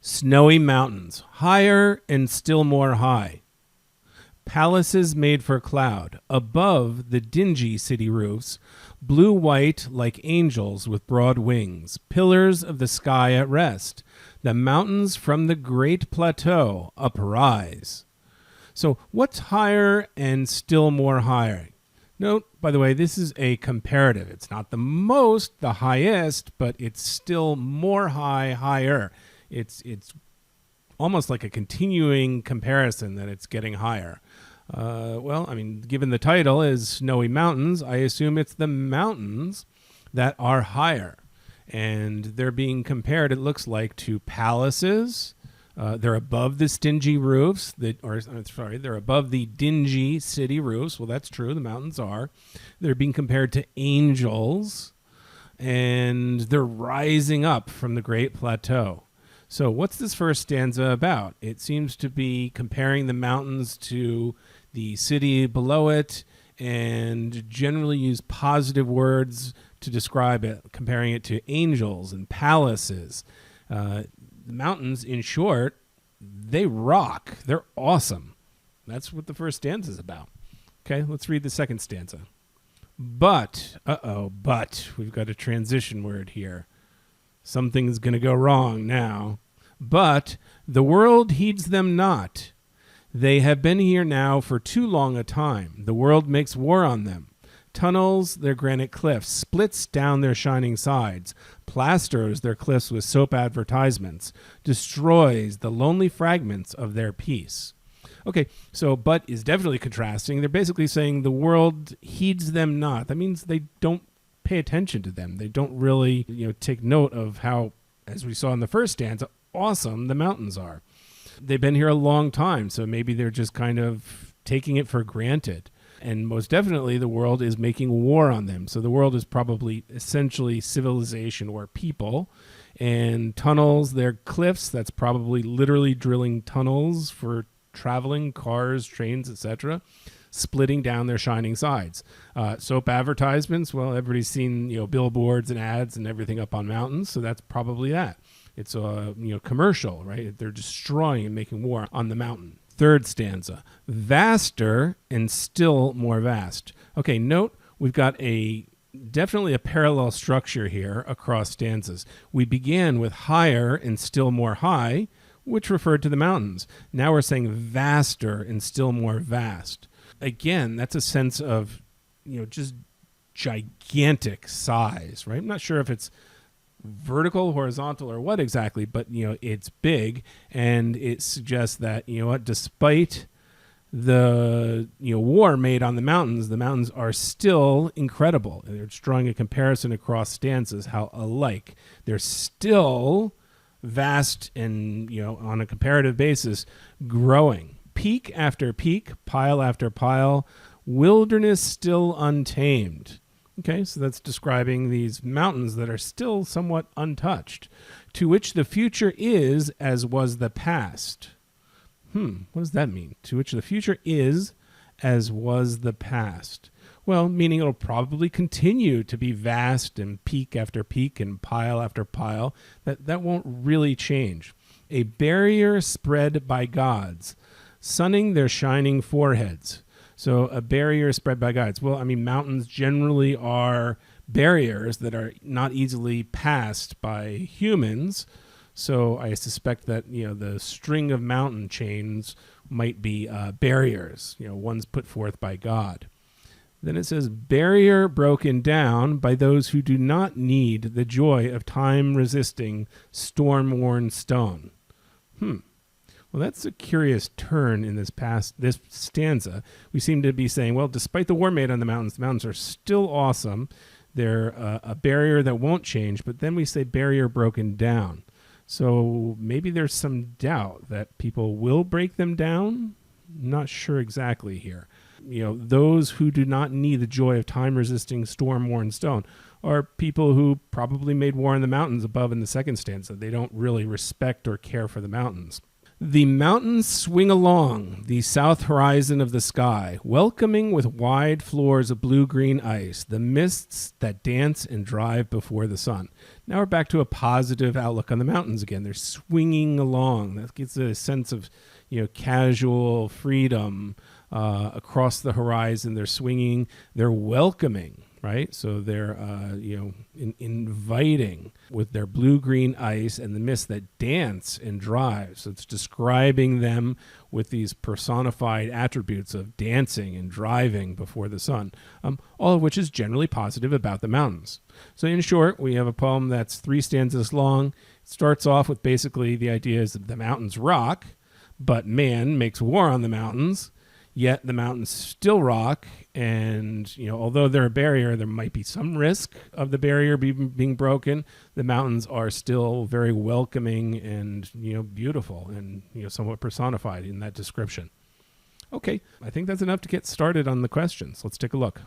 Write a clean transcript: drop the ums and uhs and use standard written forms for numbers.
Snowy mountains, higher and still more high. Palaces made for cloud, above the dingy city roofs, blue-white like angels with broad wings, pillars of the sky at rest, the mountains from the great plateau uprise. So what's higher and still more higher? Note, by the way, this is a comparative. It's not the most, the highest, but it's still more higher. It's almost like a continuing comparison that it's getting higher. Well, I mean, given the title is Snowy Mountains, I assume it's the mountains that are higher. And they're being compared, it looks like, to palaces. They're above the stingy roofs, they're above the dingy city roofs. Well, that's true. The mountains are. They're being compared to angels, and they're rising up from the great plateau. So what's this first stanza about? It seems to be comparing the mountains to the city below it, and generally use positive words to describe it, comparing it to angels and palaces. The mountains, in short, they rock. They're awesome. That's what the first stanza is about. Okay, let's read the second stanza. But we've got a transition word here. Something's going to go wrong now. But the world heeds them not. They have been here now for too long a time. The world makes war on them. Tunnels their granite cliffs, splits down their shining sides, plasters their cliffs with soap advertisements, destroys the lonely fragments of their peace. Okay, so but is definitely contrasting. They're basically saying the world heeds them not. That means they don't pay attention to them. They don't really, take note of how, as we saw in the first stanza, awesome the mountains are. They've been here a long time, so maybe they're just kind of taking it for granted. And most definitely the world is making war on them. So the world is probably essentially civilization or people. And tunnels, they're cliffs. That's probably literally drilling tunnels for traveling, cars, trains, etc., splitting down their shining sides. Soap advertisements, well, everybody's seen billboards and ads and everything up on mountains, so that's probably that. It's a commercial, right? They're destroying and making war on the mountain. Third stanza, vaster and still more vast. Okay, note we've got definitely a parallel structure here across stanzas. We began with higher and still more high, which referred to the mountains. Now we're saying vaster and still more vast. Again, that's a sense of, just gigantic size, right? I'm not sure if it's vertical, horizontal, or what exactly, but it's big, and it suggests that despite the war made on the mountains are still incredible. They're just drawing a comparison across stanzas, how alike they're still vast and on a comparative basis growing. Peak after peak, pile after pile, wilderness still untamed. Okay, so that's describing these mountains that are still somewhat untouched, to which the future is as was the past. What does that mean? To which the future is as was the past. Well, meaning it'll probably continue to be vast and peak after peak and pile after pile. That won't really change. A barrier spread by gods, sunning their shining foreheads. So a barrier spread by gods. Well, I mean, mountains generally are barriers that are not easily passed by humans. So I suspect that, the string of mountain chains might be barriers, ones put forth by God. Then it says, barrier broken down by those who do not need the joy of time-resisting, storm-worn stone. Well, that's a curious turn in this stanza. We seem to be saying, well, despite the war made on the mountains are still awesome. They're a barrier that won't change, but then we say barrier broken down. So maybe there's some doubt that people will break them down. Not sure exactly here. Those who do not need the joy of time-resisting, storm-worn stone are people who probably made war on the mountains above in the second stanza. They don't really respect or care for the mountains. The mountains swing along the south horizon of the sky, welcoming with wide floors of blue-green ice the mists that dance and drive before the sun. Now we're back to a positive outlook on the mountains again. They're swinging along. That gives a sense of, casual freedom across the horizon. They're swinging. They're welcoming. Right, so they're inviting with their blue-green ice and the mist that dance and drive. So it's describing them with these personified attributes of dancing and driving before the sun, all of which is generally positive about the mountains. So in short, we have a poem that's 3 stanzas long. It starts off with basically the idea is that the mountains rock, but man makes war on the mountains. Yet the mountains still rock, and although they're a barrier, there might be some risk of the barrier being broken. The mountains are still very welcoming and beautiful and somewhat personified in that description. Okay, I think that's enough to get started on the questions. Let's take a look.